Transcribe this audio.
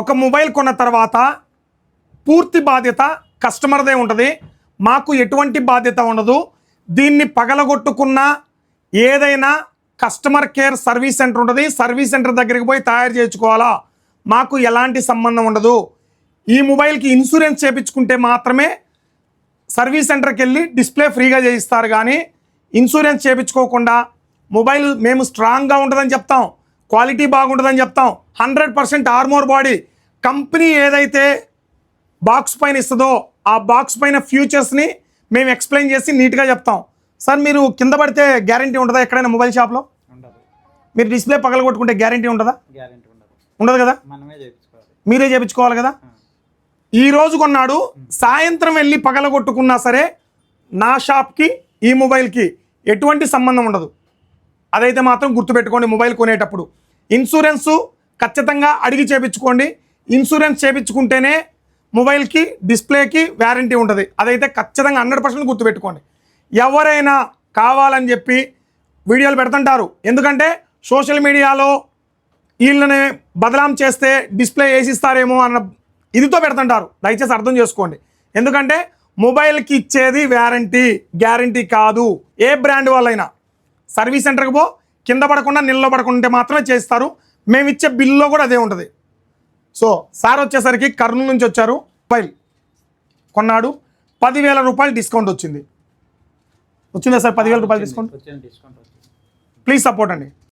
ఒక మొబైల్ కొన్న తర్వాత పూర్తి బాధ్యత కస్టమర్దే ఉంటుంది, మాకు ఎటువంటి బాధ్యత ఉండదు. దీన్ని పగలగొట్టుకున్న ఏదైనా కస్టమర్ కేర్ సర్వీస్ సెంటర్ ఉంటుంది, సర్వీస్ సెంటర్ దగ్గరికి పోయి తయారు చేయించుకోవాలా, మాకు ఎలాంటి సంబంధం ఉండదు. ఈ మొబైల్కి ఇన్సూరెన్స్ చేయించుకుంటే మాత్రమే సర్వీస్ సెంటర్కి వెళ్ళి డిస్ప్లే ఫ్రీగా చేయిస్తారు. కానీ ఇన్సూరెన్స్ చేయించుకోకుండా మొబైల్ మేము స్ట్రాంగ్గా ఉంటుందని చెప్తాం, క్వాలిటీ బాగుంటుందని చెప్తాం, 100% ఆర్మోర్ బాడీ. కంపెనీ ఏదైతే బాక్స్ పైన ఇస్తుందో ఆ బాక్స్ పైన ఫ్యూచర్స్ని మేము ఎక్స్ప్లెయిన్ చేసి నీట్గా చెప్తాం. సార్ మీరు కింద పడితే గ్యారంటీ ఉంటుందా ఎక్కడైనా మొబైల్ షాప్లో? మీరు డిస్ప్లే పగలగొట్టుకుంటే గ్యారంటీ ఉంటుందా? ఉండదు కదా, మీరే చేయించుకోవాలి కదా. ఈ రోజు కొన్నాడు, సాయంత్రం వెళ్ళి పగలగొట్టుకున్నా సరే నా షాప్కి ఈ మొబైల్కి ఎటువంటి సంబంధం ఉండదు. అదైతే మాత్రం గుర్తుపెట్టుకోండి. మొబైల్ కొనేటప్పుడు ఇన్సూరెన్సు ఖచ్చితంగా అడిగి చేయించుకోండి. ఇన్సూరెన్స్ చేయించుకుంటేనే మొబైల్కి డిస్ప్లేకి వ్యారంటీ ఉంటుంది. అదైతే ఖచ్చితంగా 100% గుర్తుపెట్టుకోండి. ఎవరైనా కావాలని చెప్పి వీడియోలు పెడుతుంటారు, ఎందుకంటే సోషల్ మీడియాలో వీళ్ళని బదలాం చేస్తే డిస్ప్లే వేసిస్తారేమో అన్న ఇదితో పెడుతుంటారు. దయచేసి అర్థం చేసుకోండి. ఎందుకంటే మొబైల్కి ఇచ్చేది వ్యారంటీ, గ్యారంటీ కాదు. ఏ బ్రాండ్ వాళ్ళైనా సర్వీస్ సెంటర్కి పో, కింద పడకుండా నిలబడకుంటే మాత్రమే చేస్తారు. మేము ఇచ్చే బిల్లో కూడా అదే ఉంటుంది. సో సార్ వచ్చేసరికి కర్నూలు నుంచి వచ్చారు, మొబైల్ కొన్నాడు, 10,000 రూపాయలు డిస్కౌంట్ వచ్చిందా సార్? 10,000 రూపాయలు డిస్కౌంట్. ప్లీజ్ సపోర్ట్ అండి.